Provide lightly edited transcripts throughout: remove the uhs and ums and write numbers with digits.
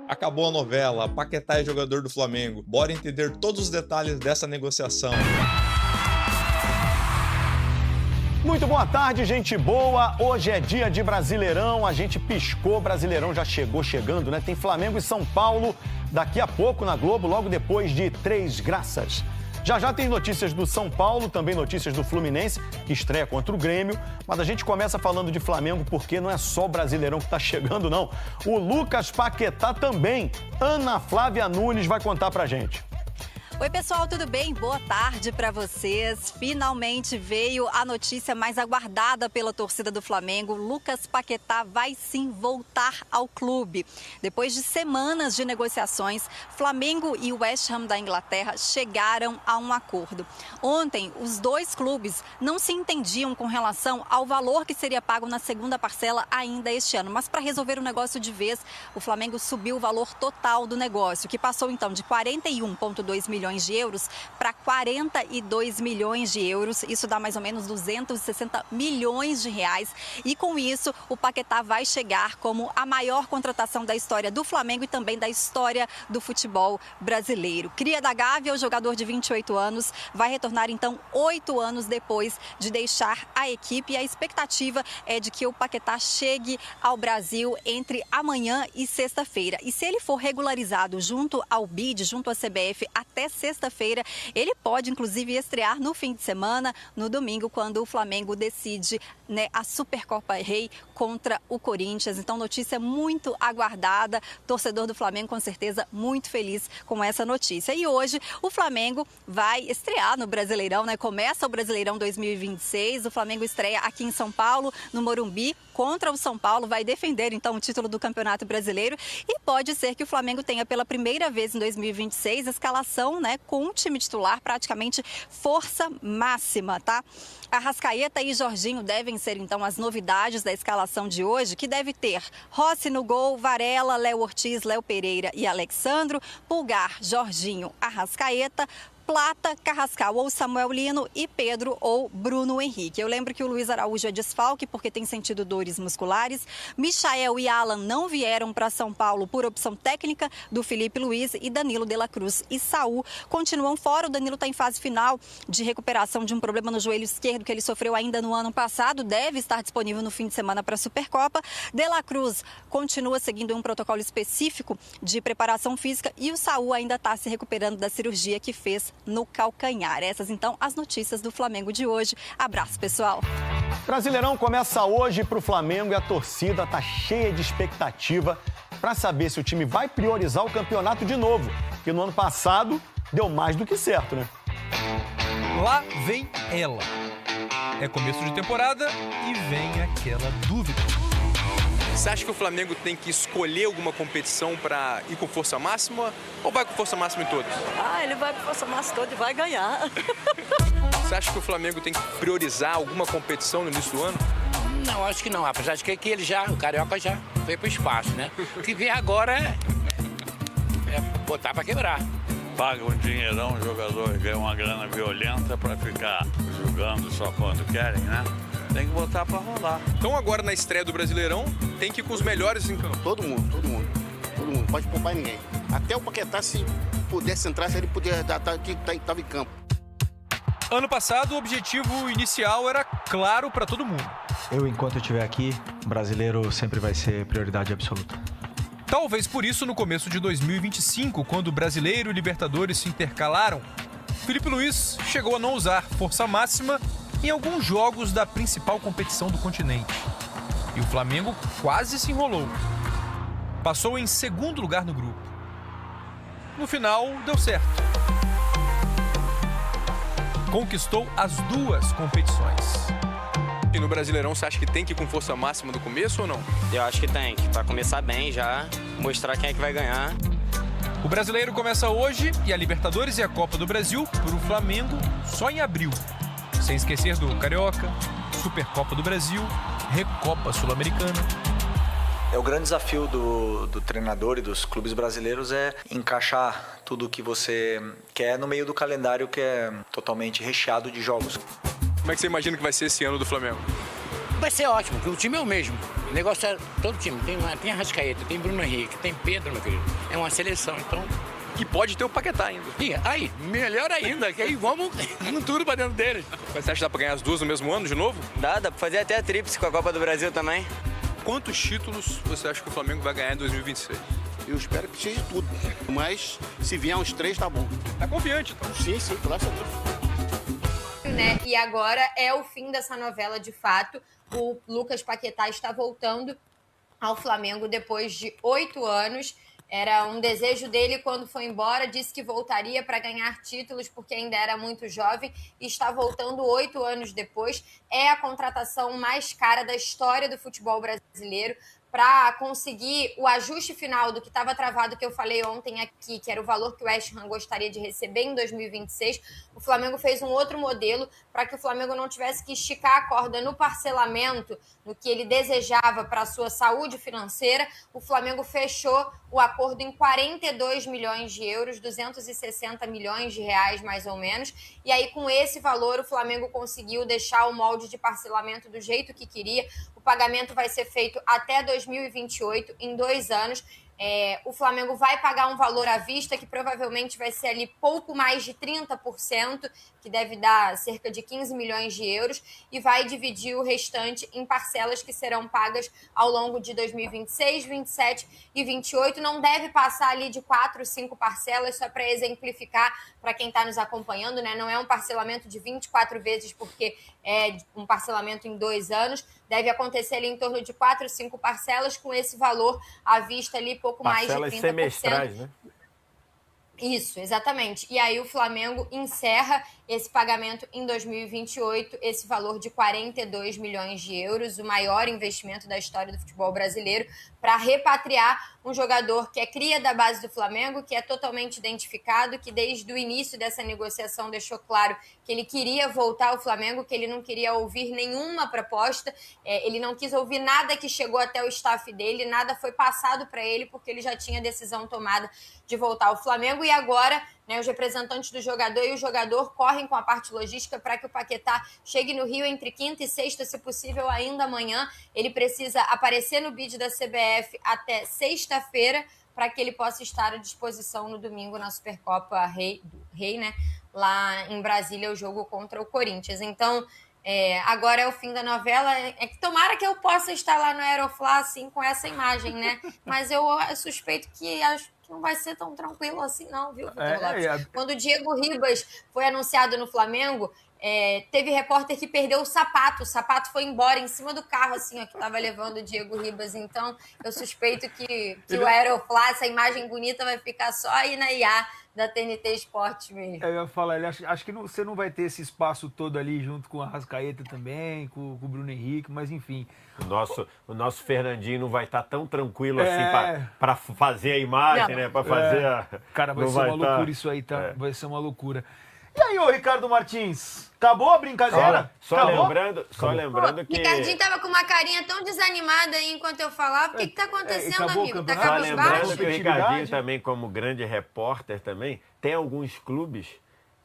Acabou a novela, Paquetá é jogador do Flamengo. Bora entender todos os detalhes dessa negociação. Muito boa tarde, gente boa. Hoje é dia de Brasileirão, a gente piscou, Brasileirão já chegou chegando, né? Tem Flamengo e São Paulo daqui a pouco na Globo, logo depois de Três Graças. Já tem notícias do São Paulo, também notícias do Fluminense, que estreia contra o Grêmio. Mas a gente começa falando de Flamengo porque não é só o Brasileirão que está chegando, não. O Lucas Paquetá também. Ana Flávia Nunes vai contar pra gente. Oi, pessoal, tudo bem? Boa tarde para vocês. Finalmente veio a notícia mais aguardada pela torcida do Flamengo. Lucas Paquetá vai sim voltar ao clube. Depois de semanas de negociações, Flamengo e o West Ham da Inglaterra chegaram a um acordo. Ontem, os dois clubes não se entendiam com relação ao valor que seria pago na segunda parcela ainda este ano. Mas para resolver o negócio de vez, o Flamengo subiu o valor total do negócio, que passou então de 41,2 milhões de euros para 42 milhões de euros. Isso dá mais ou menos 260 milhões de reais. E com isso, o Paquetá vai chegar como a maior contratação da história do Flamengo e também da história do futebol brasileiro. Cria da Gávea, o jogador de 28 anos, vai retornar então 8 anos depois de deixar a equipe. E a expectativa é de que o Paquetá chegue ao Brasil entre amanhã e sexta-feira. E se ele for regularizado junto ao BID, junto à CBF, até sexta-feira, ele pode inclusive estrear no fim de semana, no domingo, quando o Flamengo decide, né, a Supercopa Rei contra o Corinthians. Então, notícia muito aguardada. Torcedor do Flamengo, com certeza, muito feliz com essa notícia. E hoje, o Flamengo vai estrear no Brasileirão, né? Começa o Brasileirão 2026. O Flamengo estreia aqui em São Paulo, no Morumbi, contra o São Paulo. Vai defender, então, o título do Campeonato Brasileiro. E pode ser que o Flamengo tenha, pela primeira vez em 2026, escalação, né, com um time titular praticamente força máxima, tá? Arrascaeta e Jorginho devem ser, então, as novidades da escalação de hoje, que deve ter Rossi no gol, Varela, Léo Ortiz, Léo Pereira e Alexandro, Pulgar, Jorginho, Arrascaeta, Plata, Carrascal ou Samuel Lino e Pedro ou Bruno Henrique. Eu lembro que o Luiz Araújo é desfalque porque tem sentido dores musculares. Michael e Alan não vieram para São Paulo por opção técnica do Felipe Luiz e Danilo de la Cruz e Saul continuam fora. O Danilo está em fase final de recuperação de um problema no joelho esquerdo que ele sofreu ainda no ano passado. Deve estar disponível no fim de semana para a Supercopa. De la Cruz continua seguindo um protocolo específico de preparação física e o Saul ainda está se recuperando da cirurgia que fez no calcanhar. Essas, então, as notícias do Flamengo de hoje. Abraço, pessoal. Brasileirão começa hoje para o Flamengo e a torcida está cheia de expectativa para saber se o time vai priorizar o campeonato de novo, que no ano passado deu mais do que certo, né? Lá vem ela. É começo de temporada e vem aquela dúvida. Você acha que o Flamengo tem que escolher alguma competição para ir com força máxima ou vai com força máxima em todas? Ele vai com força máxima toda e vai ganhar. Você acha que o Flamengo tem que priorizar alguma competição no início do ano? Não, acho que não. Apesar de que o Carioca já foi pro espaço, né? O que vem agora é botar para quebrar. Paga um dinheirão, o jogador ganha uma grana violenta para ficar jogando só quando querem, né? Tem que botar para rolar. Então agora na estreia do Brasileirão tem que ir com os melhores em campo. Todo mundo. Não pode poupar ninguém. Até o Paquetá, se pudesse entrar, se ele puder estava em campo. Ano passado, o objetivo inicial era claro para todo mundo. Enquanto eu estiver aqui, o brasileiro sempre vai ser prioridade absoluta. Talvez por isso, no começo de 2025, quando o Brasileiro e Libertadores se intercalaram, Felipe Luiz chegou a não usar força máxima em alguns jogos da principal competição do continente. E o Flamengo quase se enrolou. Passou em segundo lugar no grupo. No final, deu certo. Conquistou as duas competições. E no Brasileirão, você acha que tem que ir com força máxima do começo ou não? Eu acho que tem, para começar bem já, mostrar quem é que vai ganhar. O Brasileiro começa hoje e a Libertadores e a Copa do Brasil para o Flamengo só em abril. Sem esquecer do Carioca, Supercopa do Brasil, Recopa Sul-Americana. O grande desafio do treinador e dos clubes brasileiros é encaixar tudo o que você quer no meio do calendário que é totalmente recheado de jogos. Como é que você imagina que vai ser esse ano do Flamengo? Vai ser ótimo, porque o time é o mesmo. negócio é todo time. Tem Arrascaeta, tem Bruno Henrique, tem Pedro, meu querido. É uma seleção, então... Que pode ter o Paquetá ainda. E aí, melhor ainda, que aí vamos com tudo pra dentro deles. Mas você acha que dá pra ganhar as duas no mesmo ano de novo? Dá pra fazer até a tríplice com a Copa do Brasil também. Quantos títulos você acha que o Flamengo vai ganhar em 2026? Eu espero que seja tudo. Mas se vier uns 3, tá bom. Tá confiante, então? Sim, graças a Deus. Né? E agora é o fim dessa novela de fato. O Lucas Paquetá está voltando ao Flamengo depois de 8 anos. Era um desejo dele quando foi embora, disse que voltaria para ganhar títulos porque ainda era muito jovem e está voltando 8 anos depois. É a contratação mais cara da história do futebol brasileiro para conseguir o ajuste final do que estava travado, que eu falei ontem aqui, que era o valor que o West Ham gostaria de receber em 2026. O Flamengo fez um outro modelo para que o Flamengo não tivesse que esticar a corda no parcelamento, no que ele desejava para a sua saúde financeira. O Flamengo fechou o acordo em 42 milhões de euros, 260 milhões de reais, mais ou menos. E aí, com esse valor, o Flamengo conseguiu deixar o molde de parcelamento do jeito que queria. O pagamento vai ser feito até 2028, em 2 anos. O Flamengo vai pagar um valor à vista, que provavelmente vai ser ali pouco mais de 30%, que deve dar cerca de 15 milhões de euros, e vai dividir o restante em parcelas que serão pagas ao longo de 2026, 27 e 28. Não deve passar ali de 4, 5 parcelas, só para exemplificar para quem está nos acompanhando, né? Não é um parcelamento de 24 vezes, porque é um parcelamento em 2 anos. Deve acontecer ali em torno de 4, 5 parcelas, com esse valor à vista ali, pouco parcelas mais de 30%. semestrais, né? Isso, exatamente. E aí o Flamengo encerra esse pagamento em 2028, esse valor de 42 milhões de euros, o maior investimento da história do futebol brasileiro, para repatriar um jogador que é cria da base do Flamengo, que é totalmente identificado, que desde o início dessa negociação deixou claro que ele queria voltar ao Flamengo, que ele não queria ouvir nenhuma proposta, ele não quis ouvir nada que chegou até o staff dele, nada foi passado para ele, porque ele já tinha decisão tomada de voltar ao Flamengo. E agora, né, os representantes do jogador e o jogador correm com a parte logística para que o Paquetá chegue no Rio entre quinta e sexta, se possível ainda amanhã. Ele precisa aparecer no bid da CBF até sexta-feira para que ele possa estar à disposição no domingo na Supercopa Rei, né, lá em Brasília, o jogo contra o Corinthians. Então, agora é o fim da novela. É que tomara que eu possa estar lá no Aeroflá assim, com essa imagem, né? Mas eu suspeito que não vai ser tão tranquilo assim, não, viu, Vitor Lopes? Quando o Diego Ribas foi anunciado no Flamengo, teve repórter que perdeu o sapato foi embora em cima do carro, assim, ó, que estava levando o Diego Ribas. Então, eu suspeito que o Aeroflá, essa imagem bonita, vai ficar só aí na IA da TNT Esportes mesmo. Eu ia falar, acho que você não vai ter esse espaço todo ali junto com a Arrascaeta também, com o Bruno Henrique, mas enfim. O nosso Fernandinho não vai estar tão tranquilo assim para fazer a imagem, né? Para fazer a... Cara, vai ser uma loucura isso aí, tá? Vai ser uma loucura. E aí, ô Ricardo Martins, acabou a brincadeira? Só lembrando que... Ricardinho tava com uma carinha tão desanimada aí enquanto eu falava. O que tá acontecendo, amigo? Tá só lembrando que o Ricardinho também, como grande repórter também, tem alguns clubes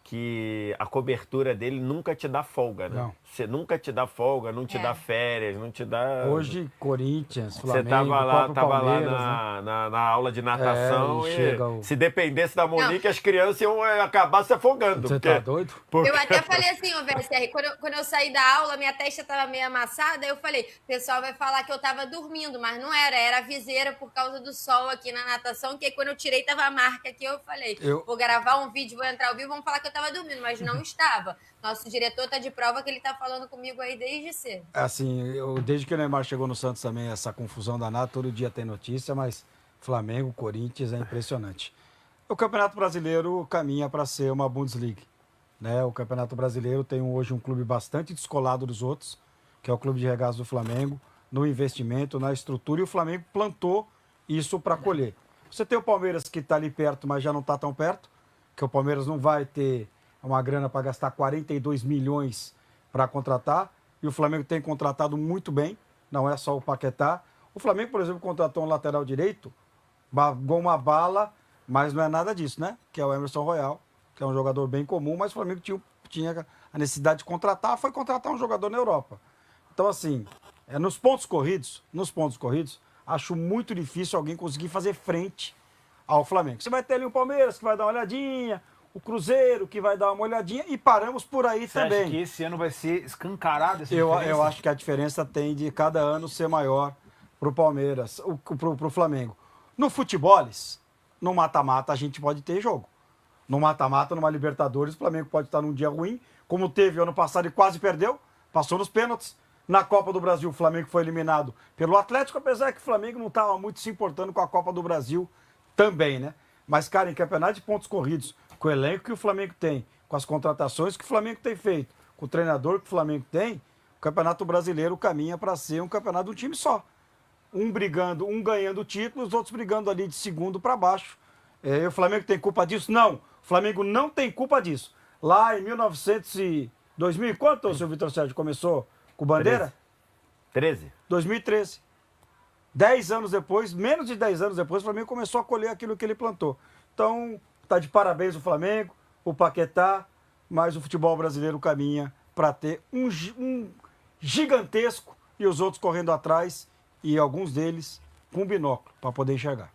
que a cobertura dele nunca te dá folga, né? Você nunca te dá folga, não te dá férias, não te dá... Hoje, Corinthians, Flamengo, você tava lá na aula de natação e se dependesse da Monique, as crianças iam acabar se afogando. Você tá doido? Eu até falei assim, ô VSR, quando eu saí da aula, minha testa tava meio amassada, eu falei, o pessoal vai falar que eu tava dormindo, mas não era a viseira por causa do sol aqui na natação, que aí quando eu tirei tava a marca aqui, eu falei, vou gravar um vídeo, vou entrar ao vivo, vão falar que eu tava dormindo, mas não estava. Nosso diretor tá de prova que ele tá falando comigo aí desde cedo. Assim, desde que o Neymar chegou no Santos também, essa confusão danada, todo dia tem notícia, mas Flamengo, Corinthians é impressionante. O Campeonato Brasileiro caminha para ser uma Bundesliga, né? O Campeonato Brasileiro tem hoje um clube bastante descolado dos outros, que é o Clube de Regatas do Flamengo, no investimento, na estrutura, e o Flamengo plantou isso para colher. Você tem o Palmeiras que está ali perto, mas já não está tão perto, que o Palmeiras não vai ter uma grana para gastar 42 milhões para contratar, e o Flamengo tem contratado muito bem, não é só o Paquetá. O Flamengo, por exemplo, contratou um lateral direito, bagou uma bala, mas não é nada disso, né? Que é o Emerson Royal, que é um jogador bem comum, mas o Flamengo tinha a necessidade de contratar, foi contratar um jogador na Europa. Então, assim, nos pontos corridos, acho muito difícil alguém conseguir fazer frente ao Flamengo. Você vai ter ali o Palmeiras que vai dar uma olhadinha, o Cruzeiro que vai dar uma olhadinha e paramos por aí também. Você acha que esse ano vai ser escancarado essa diferença? Eu acho que a diferença tem de cada ano ser maior pro Palmeiras, pro Flamengo. No futeboles, no mata-mata a gente pode ter jogo. No mata-mata, numa Libertadores, o Flamengo pode estar num dia ruim, como teve ano passado e quase perdeu, passou nos pênaltis. Na Copa do Brasil, o Flamengo foi eliminado pelo Atlético, apesar que o Flamengo não estava muito se importando com a Copa do Brasil também, né? Mas, cara, em campeonato de pontos corridos, com o elenco que o Flamengo tem, com as contratações que o Flamengo tem feito, com o treinador que o Flamengo tem, o Campeonato Brasileiro caminha para ser um campeonato de um time só. Um brigando, ganhando título, os outros brigando ali de segundo para baixo. O Flamengo tem culpa disso? Não. O Flamengo não tem culpa disso. Lá em 2000 e quanto, o seu Vitor Sérgio, começou com Bandeira? 2013. 10 anos depois, menos de 10 anos depois, o Flamengo começou a colher aquilo que ele plantou. Então, tá de parabéns o Flamengo, o Paquetá, mas o futebol brasileiro caminha para ter um gigantesco e os outros correndo atrás e alguns deles com binóculo para poder enxergar.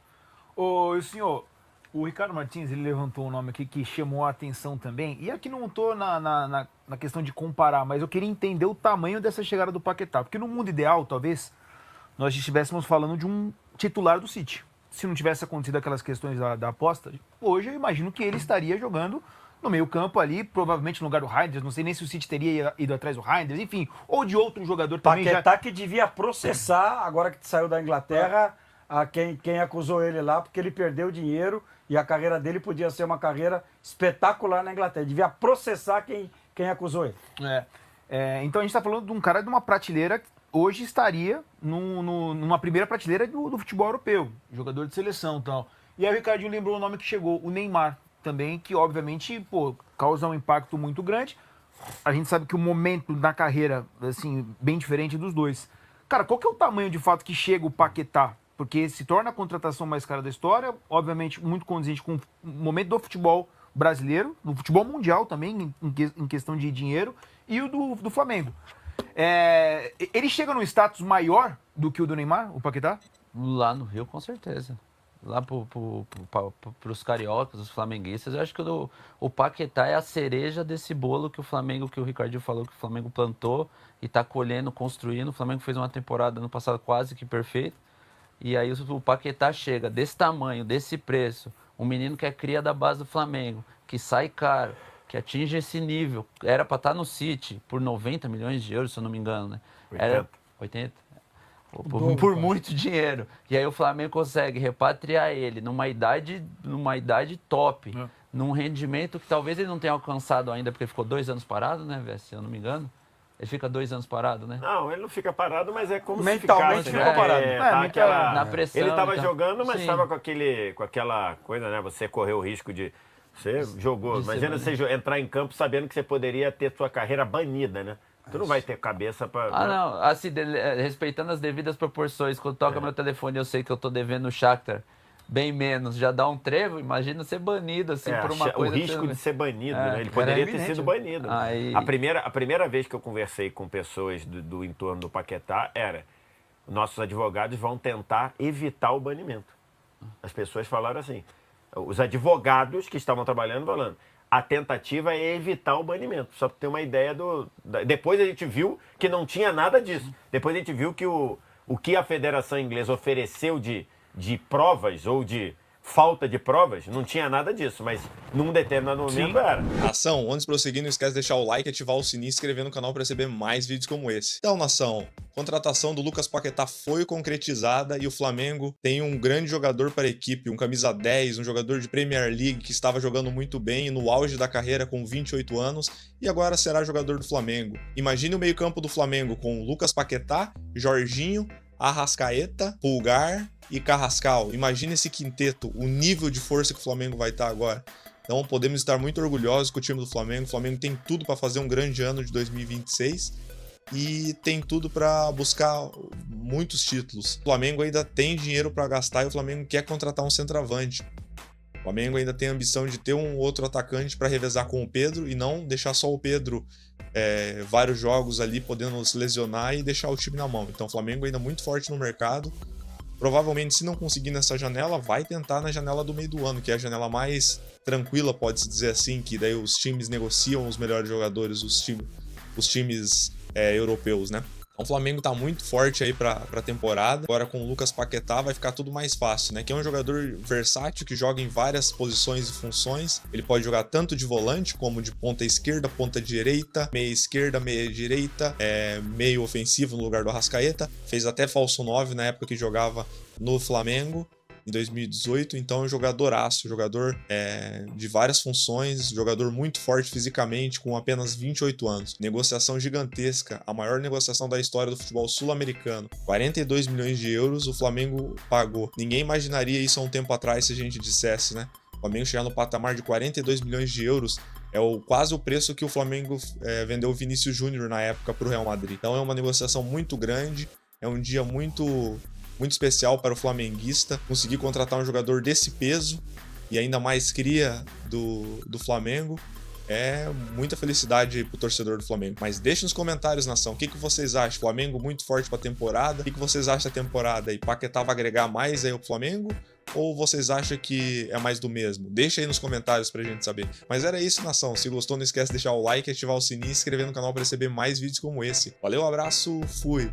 Ô, senhor, o Ricardo Martins, ele levantou um nome aqui que chamou a atenção também, e aqui não estou na questão de comparar, mas eu queria entender o tamanho dessa chegada do Paquetá, porque no mundo ideal, talvez, nós estivéssemos falando de um titular do City. Se não tivesse acontecido aquelas questões da aposta, hoje eu imagino que ele estaria jogando no meio campo ali, provavelmente no lugar do Reinders, não sei nem se o City teria ido atrás do Reinders, enfim, ou de outro jogador também. Paquetá que devia processar, agora que saiu da Inglaterra, a quem acusou ele lá, porque ele perdeu dinheiro e a carreira dele podia ser uma carreira espetacular na Inglaterra. Devia processar quem acusou ele. Então a gente está falando de um cara de uma prateleira que hoje estaria numa primeira prateleira do futebol europeu, jogador de seleção e tal. E aí o Ricardinho lembrou o nome que chegou, o Neymar também, que obviamente causa um impacto muito grande. A gente sabe que o momento na carreira, assim, bem diferente dos dois. Cara, qual que é o tamanho de fato que chega o Paquetá? Porque se torna a contratação mais cara da história, obviamente muito condizente com o momento do futebol brasileiro, do futebol mundial também, em questão de dinheiro, e o do Flamengo. Ele chega num status maior do que o do Neymar, o Paquetá? Lá no Rio, com certeza. Lá pros cariocas, os flamenguistas, eu acho que o Paquetá é a cereja desse bolo que o Ricardinho falou, que o Flamengo plantou e tá colhendo, construindo. O Flamengo fez uma temporada no passado quase que perfeita. E aí o Paquetá chega desse tamanho, desse preço, um menino que é cria da base do Flamengo, que sai caro, que atinge esse nível. Era para estar no City por 90 milhões de euros, se eu não me engano, né? 80? Por muito dinheiro. E aí o Flamengo consegue repatriar ele numa idade top, num rendimento que talvez ele não tenha alcançado ainda, porque ele ficou 2 anos parado, né, velho? Se eu não me engano. Ele fica 2 anos parado, né? Não, ele não fica parado, mas é como mentalmente se ficou parado. Na pressão. Ele estava jogando, mas estava com aquela coisa, né? Você correu o risco de... Você jogou. Imagina você entrar em campo sabendo que você poderia ter sua carreira banida, né? Tu não vai ter cabeça para... não. Assim, respeitando as devidas proporções. Quando toca meu telefone, eu sei que eu tô devendo o Shakhtar bem menos. Já dá um trevo, imagina ser banido, assim, por uma coisa... O risco de ser banido, né? Ele poderia ter sido banido. Aí... A primeira vez que eu conversei com pessoas do entorno do Paquetá nossos advogados vão tentar evitar o banimento. As pessoas falaram assim, os advogados que estavam trabalhando falando, a tentativa é evitar o banimento. Só para ter uma ideia Depois a gente viu que não tinha nada disso. Depois a gente viu que o que a Federação Inglesa ofereceu de provas ou de falta de provas, não tinha nada disso, mas num determinado momento era. Nação, antes de prosseguir, não esquece de deixar o like, ativar o sininho e se inscrever no canal para receber mais vídeos como esse. Então, nação, a contratação do Lucas Paquetá foi concretizada e o Flamengo tem um grande jogador para a equipe, um camisa 10, um jogador de Premier League que estava jogando muito bem no auge da carreira com 28 anos e agora será jogador do Flamengo. Imagine o meio-campo do Flamengo com Lucas Paquetá, Jorginho, Arrascaeta, Pulgar e Carrascal. Imagina esse quinteto, o nível de força que o Flamengo vai estar agora. Então podemos estar muito orgulhosos com o time do Flamengo. O Flamengo tem tudo para fazer um grande ano de 2026 e tem tudo para buscar muitos títulos. O Flamengo ainda tem dinheiro para gastar e o Flamengo quer contratar um centroavante. O Flamengo ainda tem a ambição de ter um outro atacante para revezar com o Pedro e não deixar só o Pedro vários jogos ali, podendo se lesionar e deixar o time na mão. Então o Flamengo ainda muito forte no mercado. Provavelmente, se não conseguir nessa janela, vai tentar na janela do meio do ano, que é a janela mais tranquila, pode-se dizer assim, que daí os times negociam os melhores jogadores, os times europeus, né? Então, o Flamengo tá muito forte aí pra temporada. Agora com o Lucas Paquetá vai ficar tudo mais fácil, né? Que é um jogador versátil que joga em várias posições e funções. Ele pode jogar tanto de volante como de ponta esquerda, ponta direita, meia esquerda, meia direita, meio ofensivo no lugar do Arrascaeta. Fez até falso 9 na época que jogava no Flamengo, em 2018, então é um jogadoraço, jogador de várias funções, jogador muito forte fisicamente, com apenas 28 anos. Negociação gigantesca, a maior negociação da história do futebol sul-americano. 42 milhões de euros o Flamengo pagou. Ninguém imaginaria isso há um tempo atrás se a gente dissesse, né? O Flamengo chegar no patamar de 42 milhões de euros é quase o preço que o Flamengo vendeu o Vinícius Júnior na época para o Real Madrid. Então é uma negociação muito grande, é um dia muito especial para o flamenguista conseguir contratar um jogador desse peso e ainda mais cria do Flamengo. É muita felicidade pro torcedor do Flamengo. Mas deixe nos comentários, nação, o que vocês acham? Flamengo muito forte pra temporada? O que vocês acham da temporada aí? Paquetá vai agregar mais aí ao Flamengo? Ou vocês acham que é mais do mesmo? Deixa aí nos comentários pra gente saber. Mas era isso, nação. Se gostou, não esquece de deixar o like, ativar o sininho e se inscrever no canal para receber mais vídeos como esse. Valeu, abraço, fui!